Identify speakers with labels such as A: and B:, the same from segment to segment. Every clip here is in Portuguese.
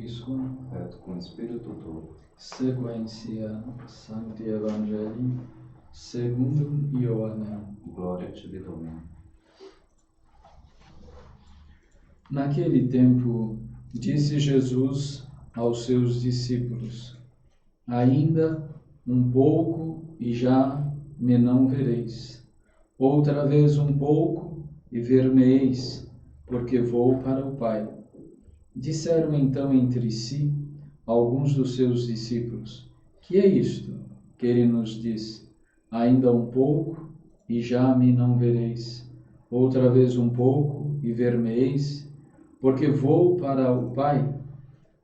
A: Viscum
B: et cum spiritu tuo.
A: sequentia Sancti Evangelii secundum Ioannem.
B: Gloria tibi, Domine.
A: Naquele tempo, disse Jesus aos seus discípulos: Ainda um pouco e já me não vereis. Outra vez um pouco e ver-me-eis, porque vou para o Pai. Disseram então entre si alguns dos seus discípulos: Que é isto que ele nos diz? Ainda um pouco e já me não vereis. Outra vez um pouco e ver-me-eis, porque vou para o Pai.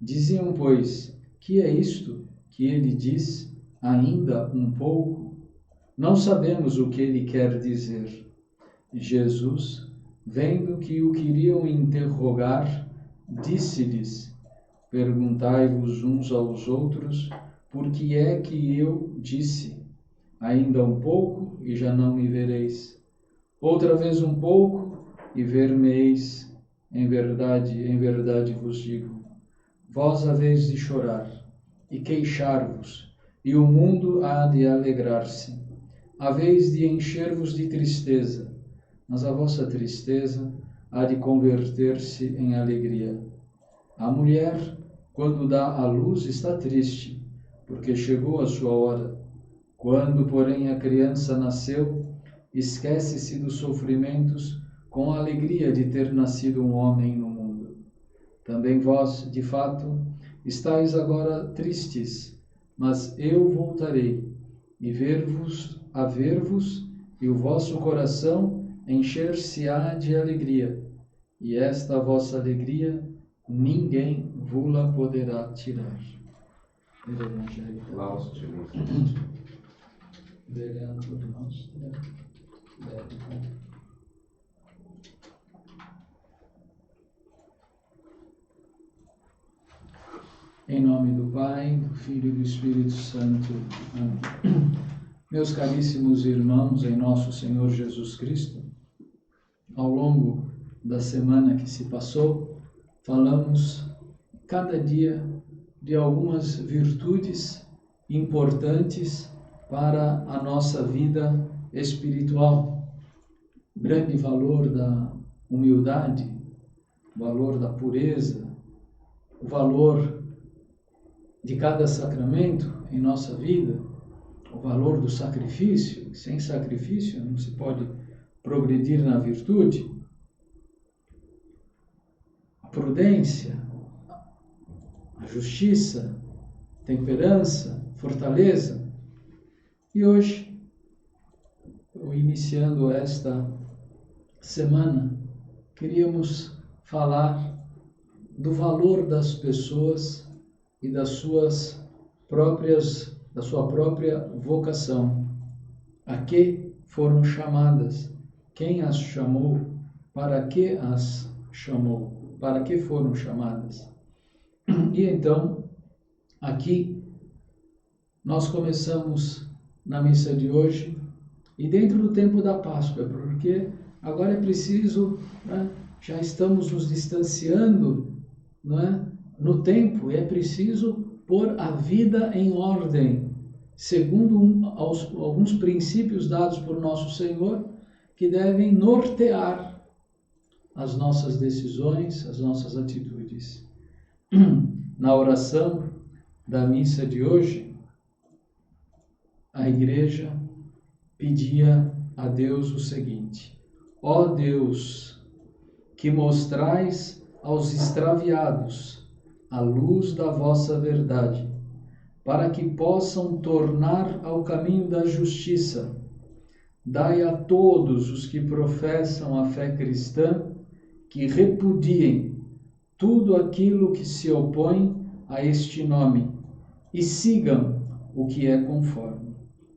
A: Diziam, pois, que é isto que ele diz? Ainda um pouco? Não sabemos o que ele quer dizer. Jesus, vendo que o queriam interrogar, disse-lhes: Perguntai-vos uns aos outros, por que é que eu disse: Ainda um pouco e já não me vereis. Outra vez um pouco e ver-me-eis. Em verdade vos digo, vós haveis de chorar e queixar-vos, e o mundo há de alegrar-se. Haveis de encher-vos de tristeza, mas a vossa tristeza há de converter-se em alegria. A mulher, quando dá à luz, está triste, porque chegou a sua hora. Quando, porém, a criança nasceu, esquece-se dos sofrimentos com a alegria de ter nascido um homem no mundo. Também vós, de fato, estáis agora tristes, mas eu voltarei e ver-vos, e o vosso coração encher-se-á de alegria, e esta vossa alegria ninguém vula poderá tirar.
B: Laus tibi.
A: Em nome do Pai, do Filho e do Espírito Santo. Amém. Meus caríssimos irmãos, em nosso Senhor Jesus Cristo, ao longo da semana que se passou, falamos cada dia de algumas virtudes importantes para a nossa vida espiritual. O grande valor da humildade, o valor da pureza, o valor de cada sacramento em nossa vida, o valor do sacrifício. Sem sacrifício não se pode progredir na virtude. A prudência, a justiça, temperança, fortaleza. E hoje, iniciando esta semana, queríamos falar do valor das pessoas e da sua própria vocação. A que foram chamadas? Quem as chamou? Para que as chamou? Para que foram chamadas? E então, aqui, nós começamos na missa de hoje e dentro do tempo da Páscoa, porque agora é preciso, né, já estamos nos distanciando, né, no tempo, e é preciso pôr a vida em ordem, segundo alguns princípios dados por nosso Senhor, que devem nortear as nossas decisões, as nossas atitudes. Na oração da missa de hoje, a Igreja pedia a Deus o seguinte: ó Deus, que mostrais aos extraviados a luz da vossa verdade, para que possam tornar ao caminho da justiça, dai a todos os que professam a fé cristã que repudiem tudo aquilo que se opõe a este nome e sigam o que é conforme,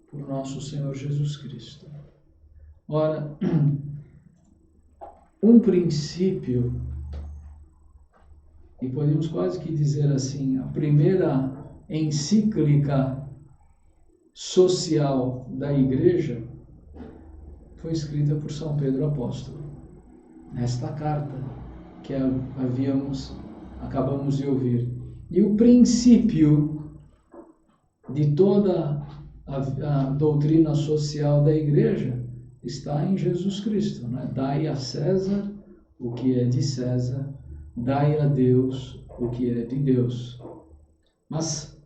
A: por nosso Senhor Jesus Cristo. Ora, um princípio, e podemos quase que dizer assim, a primeira encíclica social da Igreja foi escrita por São Pedro Apóstolo. Nesta carta que acabamos de ouvir. E o princípio de toda a doutrina social da igreja está em Jesus Cristo, né? Dai a César o que é de César, dai a Deus o que é de Deus. Mas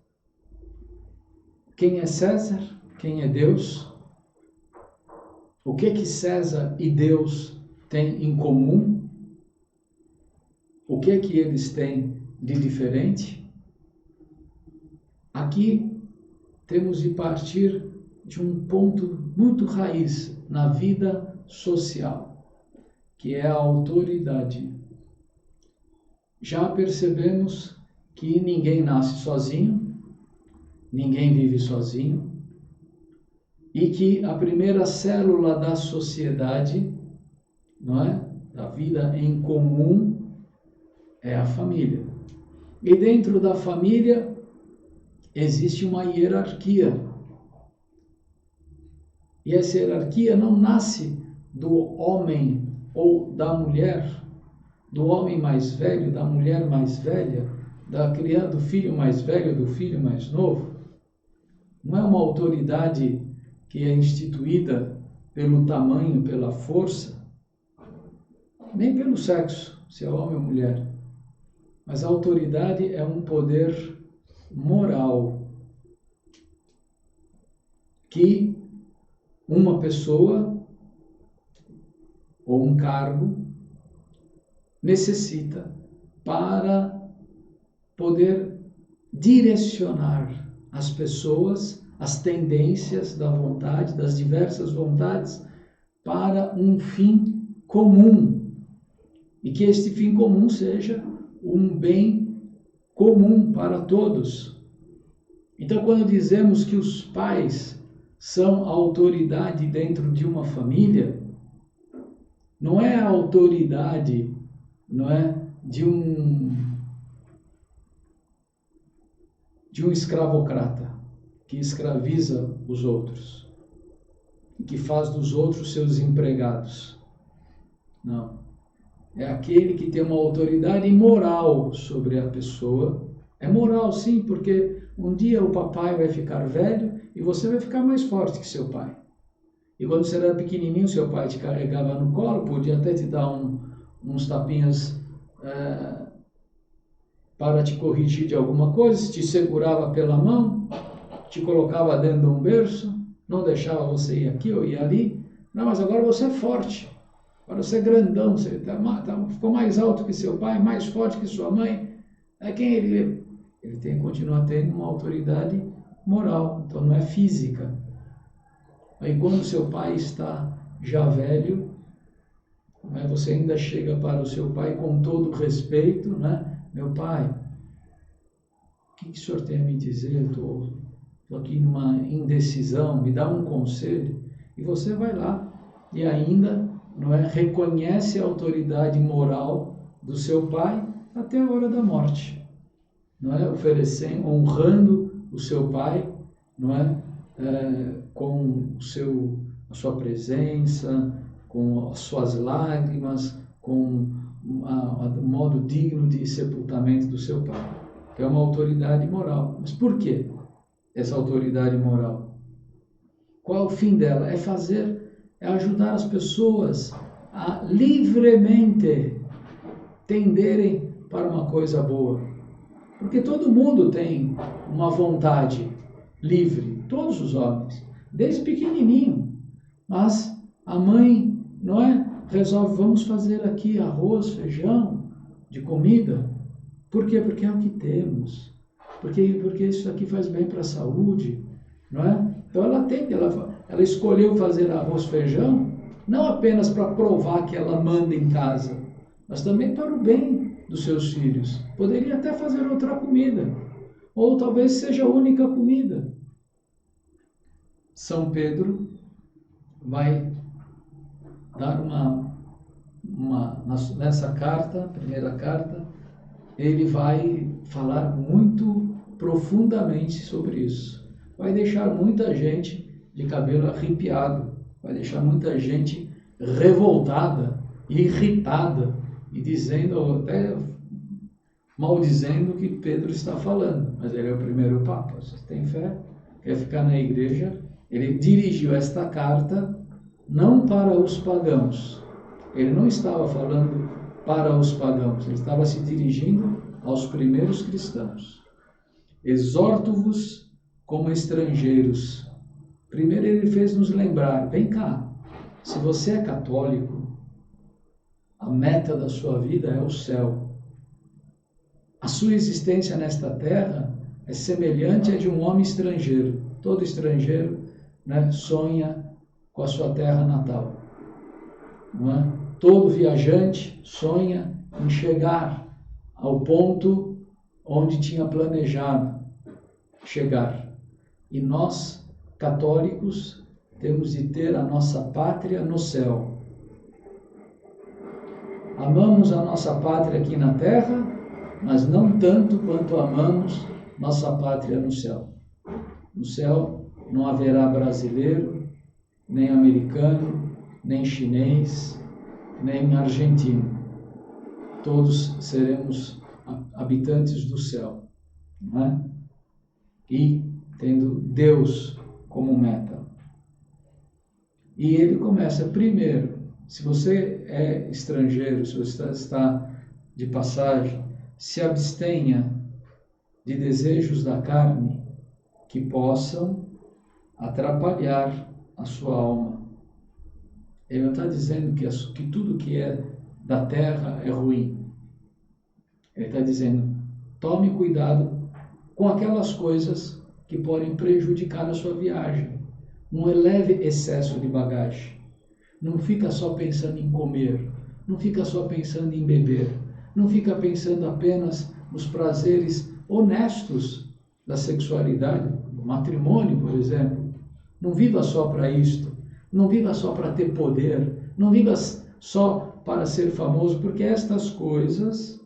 A: quem é César? Quem é Deus? O que César e Deus têm em comum? O que eles têm de diferente? Aqui temos de partir de um ponto muito raiz na vida social, que é a autoridade. Já percebemos que ninguém nasce sozinho, ninguém vive sozinho, e que a primeira célula da sociedade, não é? Da vida em comum, é a família. E dentro da família existe uma hierarquia. E essa hierarquia não nasce do homem ou da mulher, do homem mais velho, da mulher mais velha, da criança, do filho mais velho, do filho mais novo. Não é uma autoridade que é instituída pelo tamanho, pela força, nem pelo sexo, se é homem ou mulher. Mas a autoridade é um poder moral que uma pessoa ou um cargo necessita para poder direcionar as pessoas, as tendências da vontade, das diversas vontades, para um fim comum. E que este fim comum seja um bem comum para todos. Então, quando dizemos que os pais são a autoridade dentro de uma família, não é a autoridade, não é, de um escravocrata que escraviza os outros e que faz dos outros seus empregados. Não. É aquele que tem uma autoridade moral sobre a pessoa. É moral, sim, porque um dia o papai vai ficar velho e você vai ficar mais forte que seu pai. E quando você era pequenininho, seu pai te carregava no colo, podia até te dar uns tapinhas para te corrigir de alguma coisa, te segurava pela mão, te colocava dentro de um berço, não deixava você ir aqui ou ir ali. Não, mas agora você é forte. Agora você é grandão, você ficou mais alto que seu pai, mais forte que sua mãe. É quem ele é? Ele continua tendo uma autoridade moral, então não é física. Aí quando seu pai está já velho, né, você ainda chega para o seu pai com todo respeito, né? Meu pai, o que o senhor tem a me dizer? Estou aqui numa indecisão, me dá um conselho. E você vai lá e ainda, não é, reconhece a autoridade moral do seu pai até a hora da morte, não é, oferecendo, honrando o seu pai, não é, com a sua presença, com as suas lágrimas, com o modo digno de sepultamento do seu pai, que é uma autoridade moral. Mas por quê essa autoridade moral? Qual é o fim dela? É ajudar as pessoas a livremente tenderem para uma coisa boa. Porque todo mundo tem uma vontade livre, todos os homens, desde pequenininho. Mas a mãe, não é, resolve, vamos fazer aqui arroz, feijão, de comida. Por quê? Porque é o que temos. Porque isso aqui faz bem para a saúde, não é? Então ela escolheu fazer arroz, feijão, não apenas para provar que ela manda em casa, mas também para o bem dos seus filhos. Poderia até fazer outra comida, ou talvez seja a única comida. São Pedro vai dar nessa carta, primeira carta, ele vai falar muito profundamente sobre isso. Vai deixar muita gente de cabelo arrepiado, vai deixar muita gente revoltada, irritada, e dizendo, até maldizendo o que Pedro está falando, mas ele é o primeiro Papa. Você tem fé? Quer ficar na igreja? Ele dirigiu esta carta não para os pagãos. Ele não estava falando para os pagãos, ele estava se dirigindo aos primeiros cristãos. Exorto-vos como estrangeiros. Primeiro ele fez nos lembrar, vem cá, se você é católico, a meta da sua vida é o céu. A sua existência nesta terra é semelhante à de um homem estrangeiro. Todo estrangeiro, né, sonha com a sua terra natal. Não é? Todo viajante sonha em chegar ao ponto onde tinha planejado chegar. E nós, católicos, temos de ter a nossa pátria no céu. Amamos a nossa pátria aqui na terra, mas não tanto quanto amamos nossa pátria no céu. No céu não haverá brasileiro, nem americano, nem chinês, nem argentino. Todos seremos habitantes do céu, não é? E tendo Deus como meta. E ele começa primeiro, se você é estrangeiro, se você está de passagem, se abstenha de desejos da carne que possam atrapalhar a sua alma. Ele não está dizendo que tudo que é da terra é ruim. Ele está dizendo, tome cuidado com aquelas coisas que podem prejudicar a sua viagem. Não eleve excesso de bagagem. Não fica só pensando em comer. Não fica só pensando em beber. Não fica pensando apenas nos prazeres honestos da sexualidade, do matrimônio, por exemplo. Não viva só para isto. Não viva só para ter poder. Não viva só para ser famoso, porque estas coisas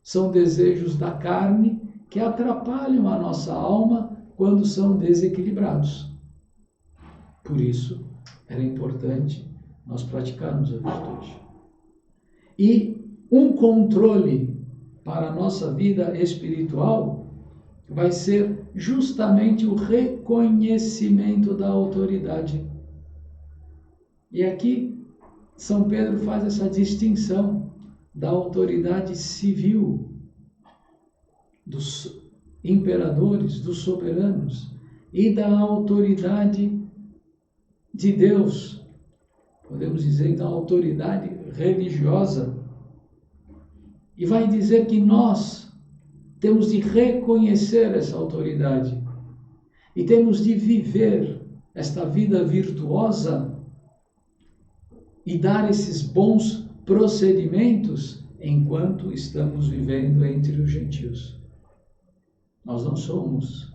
A: são desejos da carne que atrapalham a nossa alma quando são desequilibrados. Por isso, era importante nós praticarmos a virtude. E um controle para a nossa vida espiritual vai ser justamente o reconhecimento da autoridade. E aqui São Pedro faz essa distinção da autoridade civil, dos imperadores, dos soberanos, e da autoridade de Deus, podemos dizer então a autoridade religiosa. E vai dizer que nós temos de reconhecer essa autoridade e temos de viver esta vida virtuosa e dar esses bons procedimentos enquanto estamos vivendo entre os gentios. Nós não somos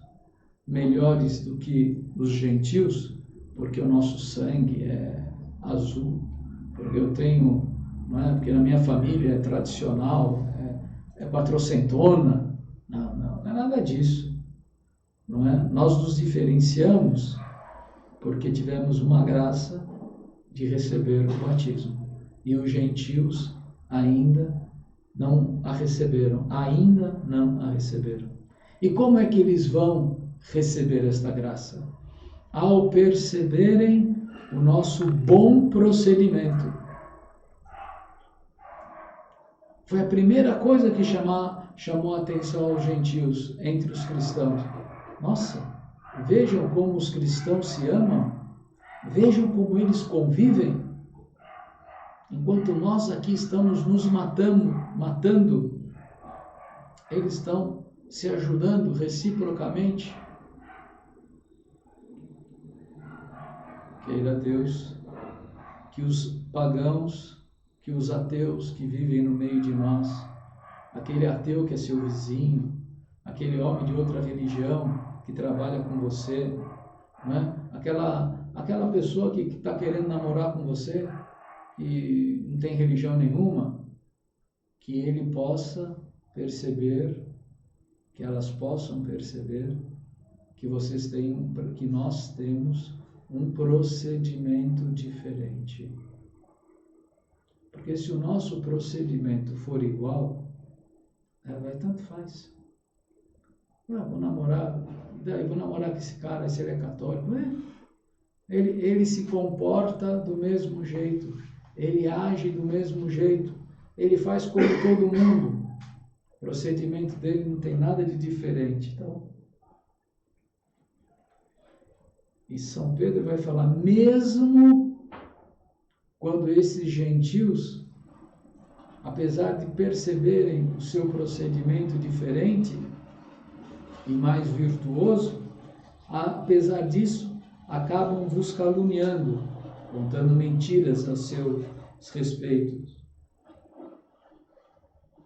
A: melhores do que os gentios porque o nosso sangue é azul, porque eu tenho, não é? Porque na minha família é tradicional, é quatrocentona. Não é nada disso. Não é? Nós nos diferenciamos porque tivemos uma graça de receber o batismo. E os gentios ainda não a receberam. Ainda não a receberam. E como é que eles vão receber esta graça? Ao perceberem o nosso bom procedimento. Foi a primeira coisa que chamou a atenção aos gentios entre os cristãos. Nossa, vejam como os cristãos se amam. Vejam como eles convivem. Enquanto nós aqui estamos nos matando, eles estão se ajudando reciprocamente. Queira Deus que os pagãos, que os ateus que vivem no meio de nós, aquele ateu que é seu vizinho, aquele homem de outra religião que trabalha com você, né? Aquela pessoa que está querendo namorar com você e não tem religião nenhuma, que ele possa perceber, que elas possam perceber que que nós temos um procedimento diferente. Porque se o nosso procedimento for igual, Vai, tanto faz. Vou namorar, daí vou namorar com esse cara, se ele é católico. Ele se comporta do mesmo jeito, ele age do mesmo jeito, ele faz como todo mundo. O procedimento dele não tem nada de diferente. Então, e São Pedro vai falar, mesmo quando esses gentios, apesar de perceberem o seu procedimento diferente e mais virtuoso, apesar disso, acabam vos caluniando, contando mentiras a seus respeitos.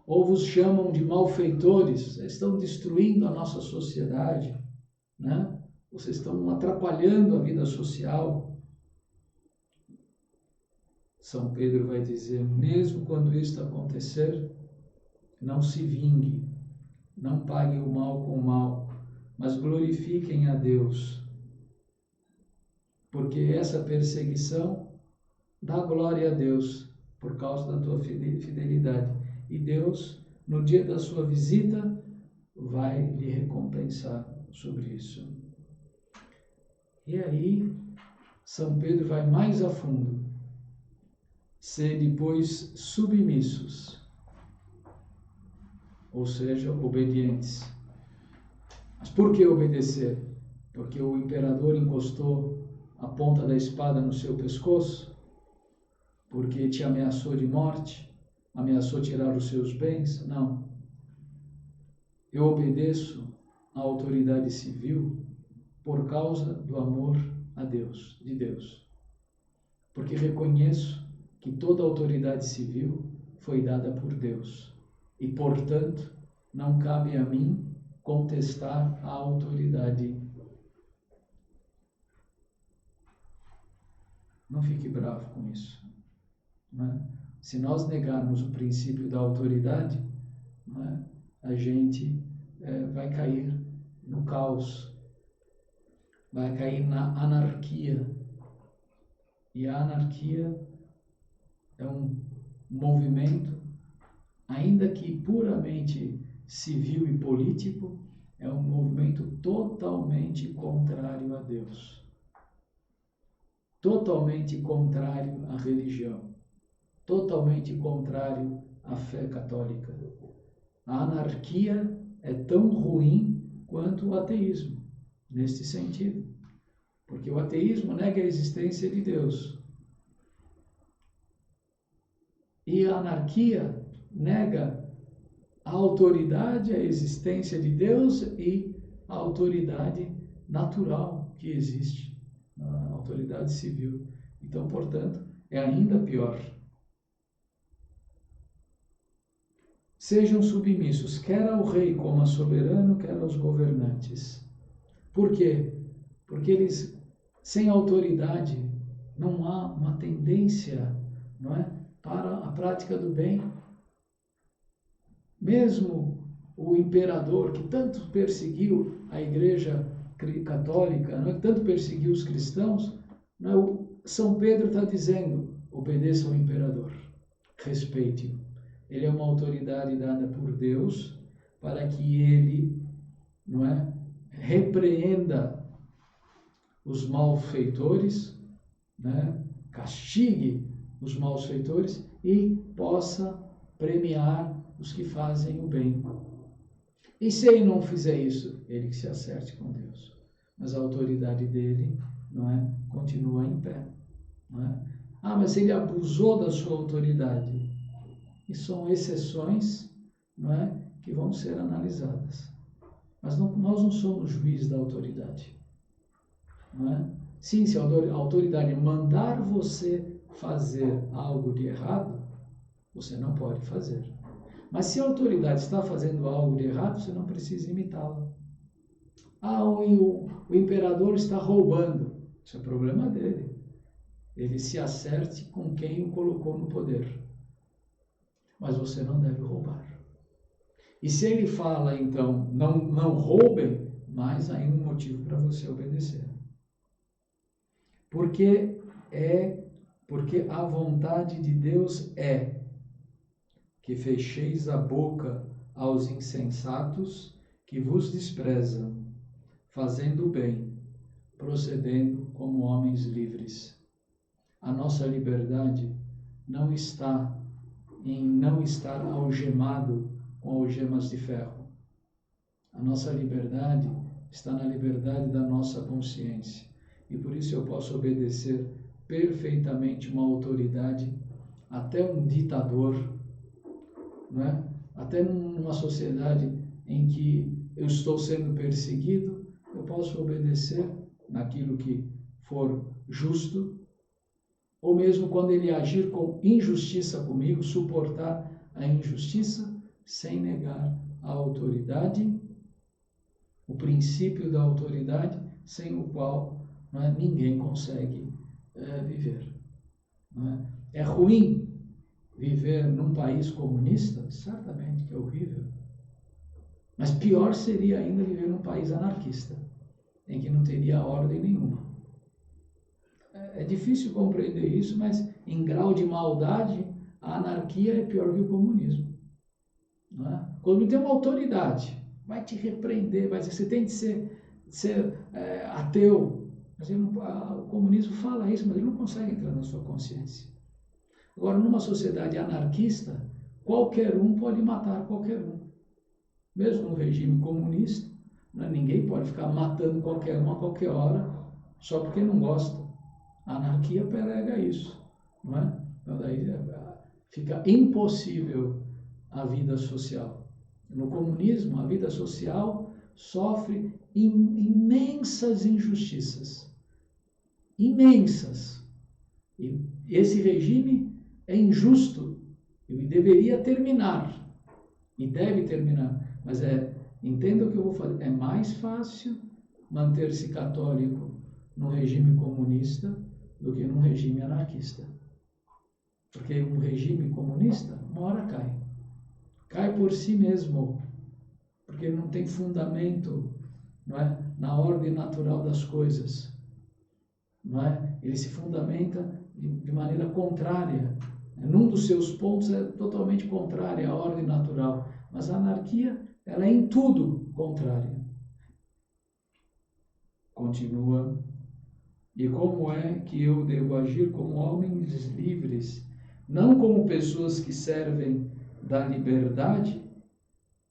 A: Ou vos chamam de malfeitores, vocês estão destruindo a nossa sociedade, né? Vocês estão atrapalhando a vida social. São Pedro vai dizer, mesmo quando isto acontecer, não se vingue, não pague o mal com o mal, mas glorifiquem a Deus, porque essa perseguição dá glória a Deus por causa da tua fidelidade. E Deus, no dia da sua visita, vai lhe recompensar sobre isso. E aí, São Pedro vai mais a fundo. Sede, pois, submissos, ou seja, obedientes. Mas por que obedecer? Porque o imperador encostou a ponta da espada no seu pescoço? Porque te ameaçou de morte? Ameaçou tirar os seus bens? Não. Eu obedeço à autoridade civil por causa do amor a Deus, de Deus. Porque reconheço que toda autoridade civil foi dada por Deus. E, portanto, não cabe a mim contestar a autoridade. Não fique bravo com isso. Não é? Se nós negarmos o princípio da autoridade, não é? A gente vai cair no caos, vai cair na anarquia. E a anarquia é um movimento, ainda que puramente civil e político, é um movimento totalmente contrário a Deus. Totalmente contrário à religião. Totalmente contrário à fé católica. A anarquia é tão ruim quanto o ateísmo, neste sentido. Porque o ateísmo nega a existência de Deus. E a anarquia nega a autoridade, a existência de Deus e a autoridade natural que existe, a autoridade civil. Então, portanto, é ainda pior. Sejam submissos, quer ao rei como a soberano, quer aos governantes. Por quê? Porque eles, sem autoridade, não há uma tendência, não é, para a prática do bem. Mesmo o imperador, que tanto perseguiu a Igreja Católica, não é, que tanto perseguiu os cristãos, não é, o São Pedro está dizendo, obedeça ao imperador, respeite-o. Ele é uma autoridade dada por Deus para que ele, não é, repreenda os malfeitores, né, castigue os malfeitores e possa premiar os que fazem o bem. E se ele não fizer isso, ele que se acerte com Deus. Mas a autoridade dele, não é, continua em pé. Não é? Mas ele abusou da sua autoridade. E são exceções, não é, que vão ser analisadas. Mas nós não somos juiz da autoridade. Não é? Sim, se a autoridade mandar você fazer algo de errado, você não pode fazer. Mas se a autoridade está fazendo algo de errado, você não precisa imitá-la. O imperador está roubando. Isso é problema dele. Ele se acerte com quem o colocou no poder. Mas você não deve roubar. E se ele fala, então, não roubem, mais aí um motivo para você obedecer. Porque a vontade de Deus é que fecheis a boca aos insensatos que vos desprezam, fazendo o bem, procedendo como homens livres. A nossa liberdade não está em não estar algemado com algemas de ferro. A nossa liberdade está na liberdade da nossa consciência. E por isso eu posso obedecer perfeitamente uma autoridade, até um ditador, não é? Até numa sociedade em que eu estou sendo perseguido, eu posso obedecer naquilo que for justo, ou mesmo quando ele agir com injustiça comigo, suportar a injustiça sem negar a autoridade, o princípio da autoridade, sem o qual ninguém consegue viver. Não é? É ruim viver num país comunista? Certamente que é horrível. Mas pior seria ainda viver num país anarquista, em que não teria ordem nenhuma. É difícil compreender isso, mas em grau de maldade, a anarquia é pior que o comunismo. Não é? Quando tem uma autoridade, vai te repreender, vai dizer que você tem de ser ateu. Mas o comunismo fala isso, mas ele não consegue entrar na sua consciência. Agora, numa sociedade anarquista, qualquer um pode matar qualquer um. Mesmo no regime comunista, ninguém pode ficar matando qualquer um a qualquer hora, só porque não gosta. A anarquia prega isso, não é? Então daí fica impossível a vida social. No comunismo, a vida social sofre imensas injustiças. Imensas. E esse regime é injusto e deveria terminar. E deve terminar. Mas entenda o que eu vou fazer. É mais fácil manter-se católico no regime comunista do que num regime anarquista. Porque um regime comunista, uma hora cai. Cai por si mesmo. Porque não tem fundamento, não é? Na ordem natural das coisas. Não é? Ele se fundamenta de maneira contrária. Num dos seus pontos é totalmente contrária à ordem natural. Mas a anarquia, ela é em tudo contrária. Continua. E como é que eu devo agir como homens livres, não como pessoas que servem da liberdade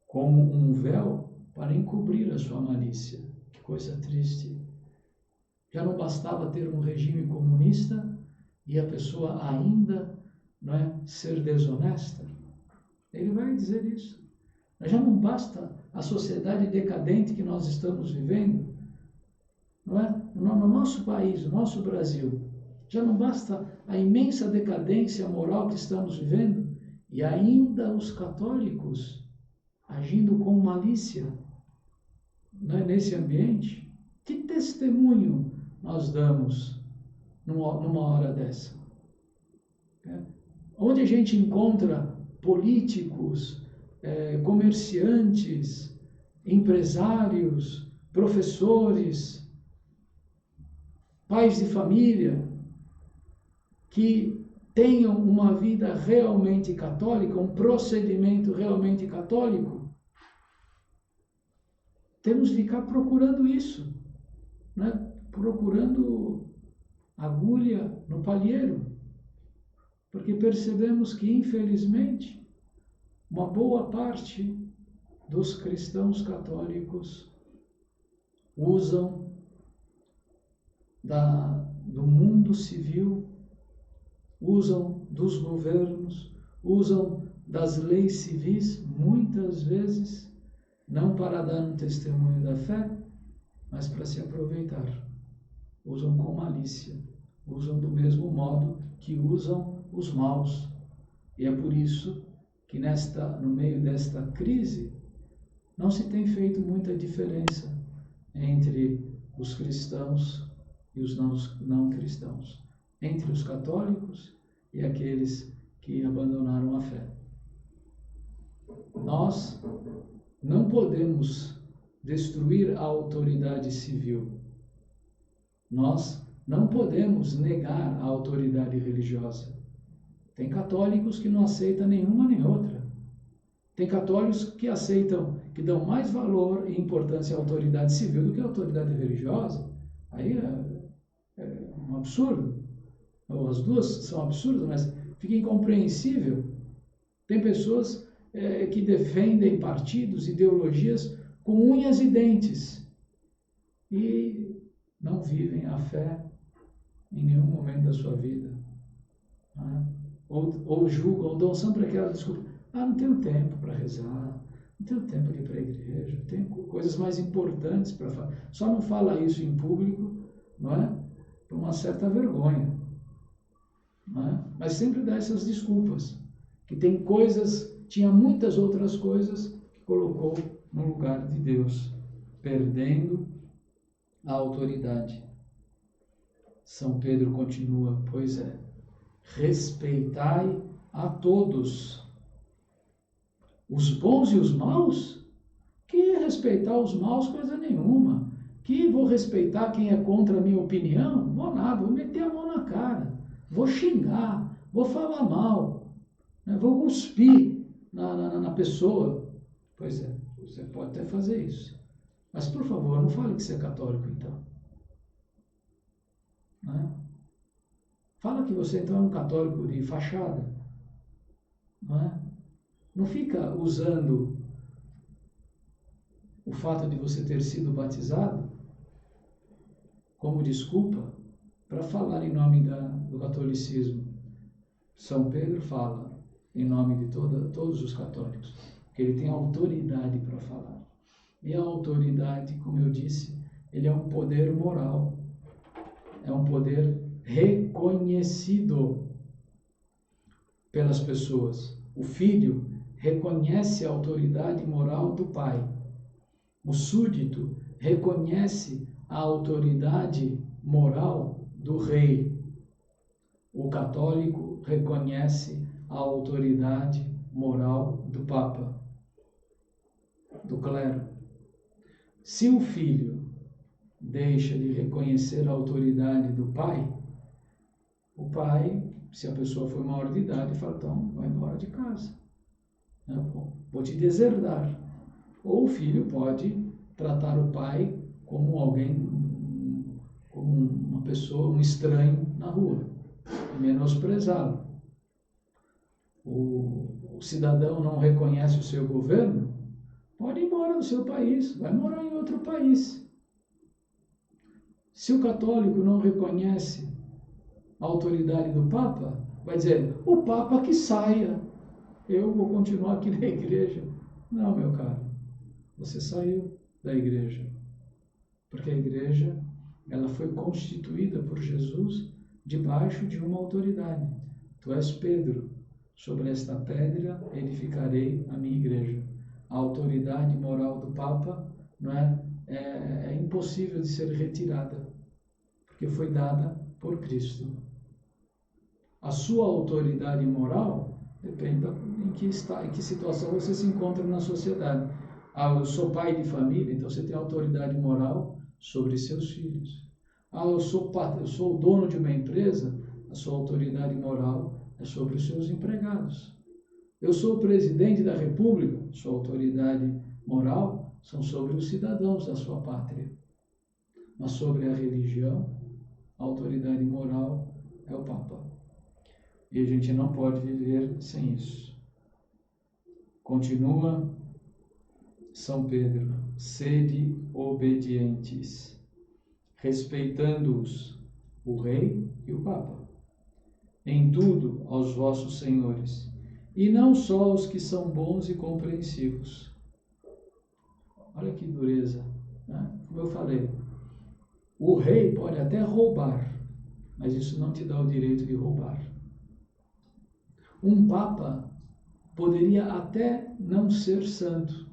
A: como um véu para encobrir a sua malícia? Que coisa triste. Já não bastava ter um regime comunista e a pessoa ainda ser desonesta? Ele vai dizer isso. Já não basta a sociedade decadente que nós estamos vivendo? Não é? No nosso país, no nosso Brasil, já não basta a imensa decadência moral que estamos vivendo e ainda os católicos agindo com malícia nesse ambiente? Que testemunho nós damos numa hora dessa? Onde a gente encontra políticos, comerciantes, empresários, professores, pais de família, que tenham uma vida realmente católica, um procedimento realmente católico, temos que ficar procurando isso, procurando agulha no palheiro, porque percebemos que, infelizmente, uma boa parte dos cristãos católicos usam do mundo civil, usam dos governos, usam das leis civis, muitas vezes, não para dar um testemunho da fé, mas para se aproveitar. Usam com malícia, usam do mesmo modo que usam os maus. E é por isso que no meio desta crise, não se tem feito muita diferença entre os cristãos e os não cristãos, entre os católicos e aqueles que abandonaram a fé. Nós não podemos destruir a autoridade civil. Nós não podemos negar a autoridade religiosa. Tem católicos que não aceitam nenhuma nem outra. Tem católicos que aceitam, que dão mais valor e importância à autoridade civil do que à autoridade religiosa. Aí é um absurdo. Ou as duas são absurdas, mas fica incompreensível. Tem pessoas que defendem partidos, ideologias com unhas e dentes e não vivem a fé em nenhum momento da sua vida. Né? Ou julgam, ou dão sempre aquela desculpa. Não tenho tempo para rezar, não tenho tempo de ir para a igreja, tenho coisas mais importantes para fazer. Só não fala isso em público, não é? Por uma certa vergonha. Não é? Mas sempre dá essas desculpas. Que tem coisas, tinha muitas outras coisas que colocou no lugar de Deus, perdendo a autoridade. São Pedro continua, pois respeitai a todos, os bons e os maus. Que respeitar os maus, coisa nenhuma. Que vou respeitar quem é contra a minha opinião? Vou nada, vou meter a mão na cara, vou xingar, vou falar mal, né? Vou cuspir na pessoa. Pois é, você pode até fazer isso. Mas, por favor, não fale que você é católico, então. Né? Fala que você, então, é um católico de fachada. Não é? Não fica usando o fato de você ter sido batizado como desculpa para falar em nome do catolicismo. São Pedro fala em nome de todos os católicos, porque ele tem autoridade para falar. E a autoridade, como eu disse, ele é um poder moral, é um poder reconhecido pelas pessoas. O filho reconhece a autoridade moral do pai. O súdito reconhece a autoridade moral do rei. O católico reconhece a autoridade moral do Papa, do clero. Se o filho deixa de reconhecer a autoridade do pai, o pai, se a pessoa for maior de idade, fala, então vai embora de casa. Vou te deserdar. Ou o filho pode tratar o pai como alguém, como uma pessoa, um estranho na rua, menosprezá-lo. O cidadão não reconhece o seu governo, pode ir embora do seu país, vai morar em outro país. Se o católico não reconhece a autoridade do Papa, vai dizer, o Papa que saia, eu vou continuar aqui na igreja. Não, meu caro, você saiu da igreja, porque a igreja ela foi constituída por Jesus debaixo de uma autoridade. Tu és Pedro, sobre esta pedra edificarei a minha igreja. A autoridade moral do Papa não é impossível de ser retirada, porque foi dada por Cristo. A sua autoridade moral depende em que situação você se encontra na sociedade. Eu sou pai de família, então você tem autoridade moral sobre seus filhos. Eu sou o dono de uma empresa, a sua autoridade moral é sobre os seus empregados. Eu sou o presidente da República, sua autoridade moral são sobre os cidadãos da sua pátria. Mas sobre a religião, a autoridade moral é o Papa. E a gente não pode viver sem isso. Continua São Pedro, sede obedientes, respeitando-os, o rei e o Papa, em tudo aos vossos senhores, e não só os que são bons e compreensivos. Olha que dureza, né? Como eu falei, o rei pode até roubar, mas isso não te dá o direito de roubar. Um Papa poderia até não ser santo.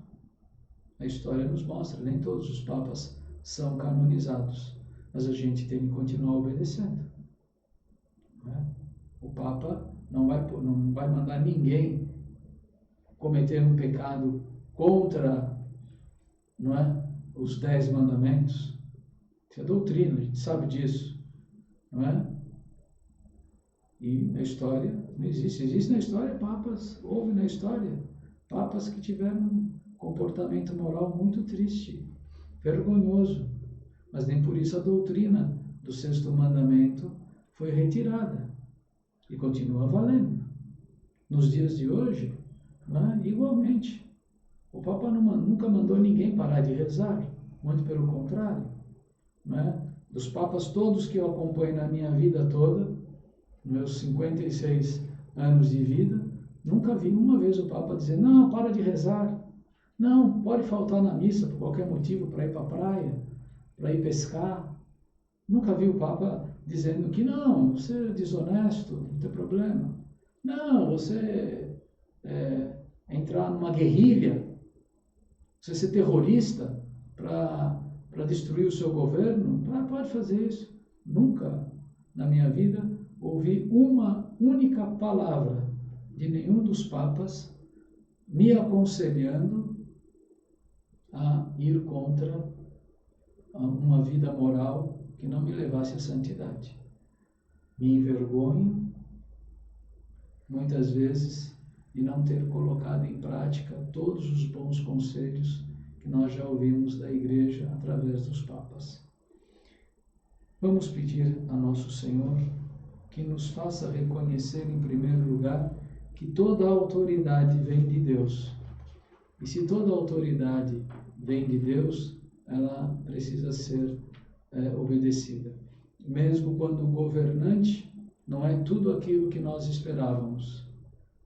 A: A história nos mostra, nem todos os papas são canonizados, mas a gente tem que continuar obedecendo. Né? O Papa não vai mandar ninguém cometer um pecado contra, não é, os 10 mandamentos. Isso é doutrina, a gente sabe disso. Não é? E na história não existe. Existe na história papas, houve na história. Papas que tiveram um comportamento moral muito triste, vergonhoso, mas nem por isso a doutrina do sexto mandamento foi retirada e continua valendo. Nos dias de hoje, né, igualmente, o Papa nunca mandou ninguém parar de rezar, muito pelo contrário. Né? Dos papas todos que eu acompanho na minha vida toda, meus 56 anos de vida, nunca vi uma vez o Papa dizer, não, para de rezar, não, pode faltar na missa por qualquer motivo, para ir para a praia, para ir pescar. Nunca vi o Papa dizendo que não, você é desonesto, não tem problema. Não, você entrar numa guerrilha, você ser terrorista para destruir o seu governo, pode fazer isso. Nunca na minha vida ouvi uma única palavra de nenhum dos papas me aconselhando a ir contra uma vida moral que não me levasse à santidade. Me envergonho, muitas vezes, de não ter colocado em prática todos os bons conselhos que nós já ouvimos da Igreja através dos papas. Vamos pedir a nosso Senhor que nos faça reconhecer, em primeiro lugar, que toda a autoridade vem de Deus. E se toda a autoridade vem de Deus, ela precisa ser obedecida. Mesmo quando o governante não é tudo aquilo que nós esperávamos,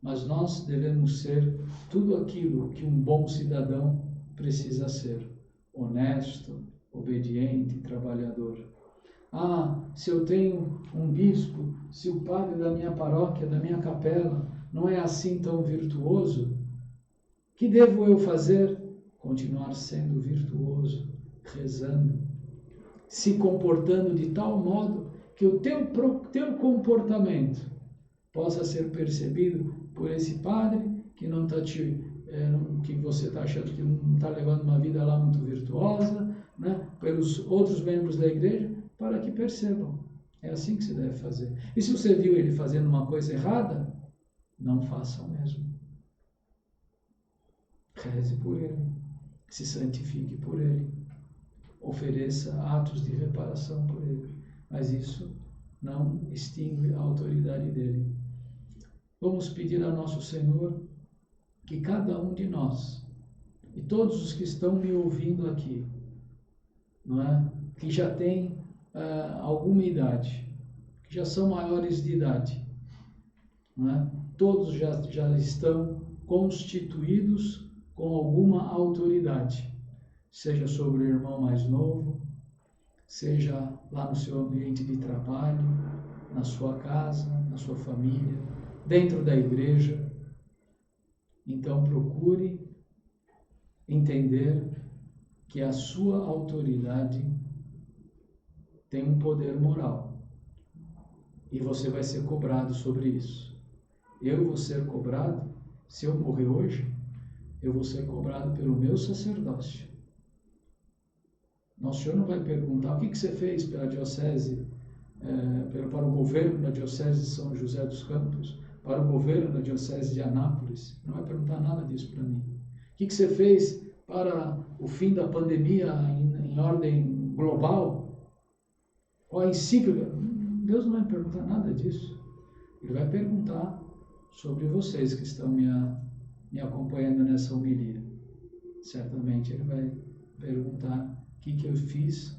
A: mas nós devemos ser tudo aquilo que um bom cidadão precisa ser: honesto, obediente, trabalhador. Se eu tenho um bispo, se o padre da minha paróquia, da minha capela, não é assim tão virtuoso, que devo eu fazer? Continuar sendo virtuoso, rezando, se comportando de tal modo que o teu comportamento possa ser percebido por esse padre que não está que você está achando que não está levando uma vida lá muito virtuosa, né? Pelos outros membros da igreja, para que percebam. É assim que se deve fazer. E se você viu ele fazendo uma coisa errada, não faça o mesmo. Reze por ele, se santifique por ele, ofereça atos de reparação por ele, mas isso não extingue a autoridade dele. Vamos pedir a nosso Senhor que cada um de nós, e todos os que estão me ouvindo aqui, não é? Que já têm alguma idade, que já são maiores de idade, não é? Todos já estão constituídos com alguma autoridade, seja sobre o irmão mais novo, seja lá no seu ambiente de trabalho, na sua casa, na sua família, dentro da igreja. Então procure entender que a sua autoridade tem um poder moral e você vai ser cobrado sobre isso. Eu vou ser cobrado, se eu morrer hoje, eu vou ser cobrado pelo meu sacerdócio. Nosso Senhor não vai perguntar o que você fez pela diocese, para o governo da diocese de São José dos Campos, para o governo da diocese de Anápolis. Não vai perguntar nada disso para mim. O que você fez para o fim da pandemia em ordem global? Qual a encíclica? Deus não vai perguntar nada disso. Ele vai perguntar sobre vocês que estão me acompanhando nessa homilia. Certamente ele vai perguntar o que eu fiz,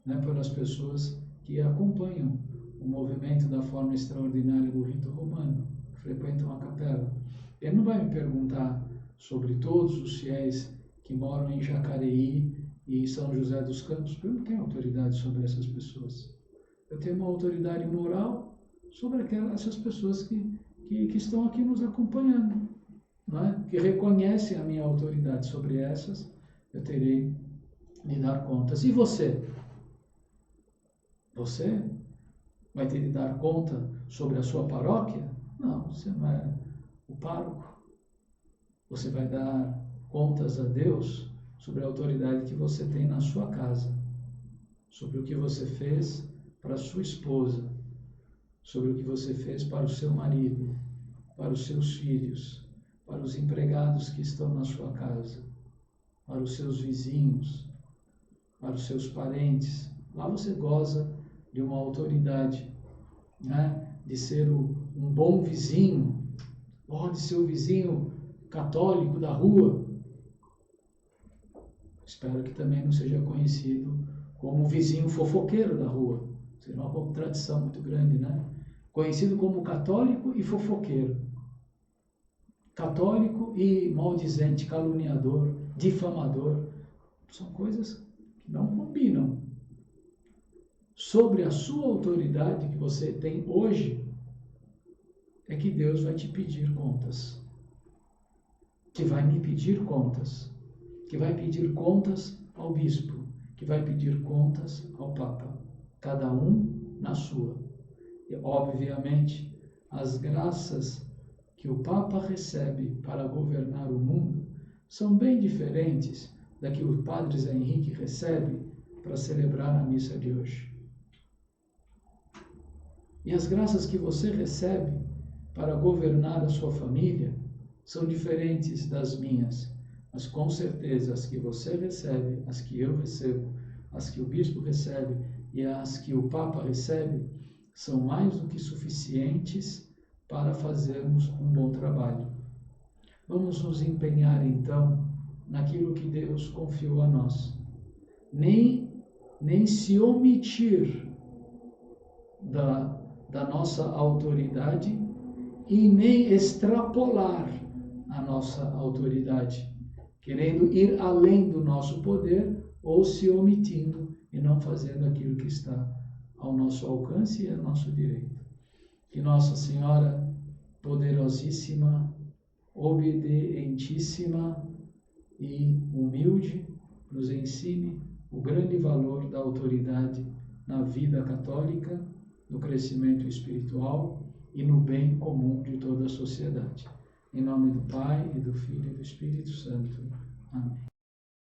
A: né, pelas pessoas que acompanham o movimento da forma extraordinária do rito romano, que frequentam a capela. Ele não vai me perguntar sobre todos os fiéis que moram em Jacareí e São José dos Campos, porque eu não tenho autoridade sobre essas pessoas. Eu tenho uma autoridade moral sobre essas pessoas que estão aqui nos acompanhando, não é? Que reconhecem a minha autoridade sobre essas, eu terei de dar contas. E você? Você vai ter de dar conta sobre a sua paróquia? Não, você não é o pároco. Você vai dar contas a Deus sobre a autoridade que você tem na sua casa, sobre o que você fez para a sua esposa, sobre o que você fez para o seu marido, para os seus filhos, para os empregados que estão na sua casa, para os seus vizinhos, para os seus parentes. Lá você goza de uma autoridade, né? De ser um bom vizinho, pode ser o vizinho católico da rua. Espero que também não seja conhecido como o vizinho fofoqueiro da rua. Seria uma contradição muito grande, né? Conhecido como católico e fofoqueiro. Católico e maldizente, caluniador, difamador. São coisas que não combinam. Sobre a sua autoridade que você tem hoje, é que Deus vai te pedir contas. Que vai me pedir contas. Que vai pedir contas ao bispo. Que vai pedir contas ao Papa. Cada um na sua. E, obviamente, as graças que o Papa recebe para governar o mundo são bem diferentes da que o Padre Zé Henrique recebe para celebrar a missa de hoje. E as graças que você recebe para governar a sua família são diferentes das minhas, mas com certeza as que você recebe, as que eu recebo, as que o bispo recebe e as que o Papa recebe são mais do que suficientes para fazermos um bom trabalho. Vamos nos empenhar então naquilo que Deus confiou a nós. Nem se omitir da nossa autoridade e nem extrapolar a nossa autoridade, querendo ir além do nosso poder ou se omitindo e não fazendo aquilo que está ao nosso alcance e ao nosso direito. Que Nossa Senhora poderosíssima, obedientíssima e humilde nos ensine o grande valor da autoridade na vida católica, no crescimento espiritual e no bem comum de toda a sociedade. Em nome do Pai, e do Filho e do Espírito Santo. Amém.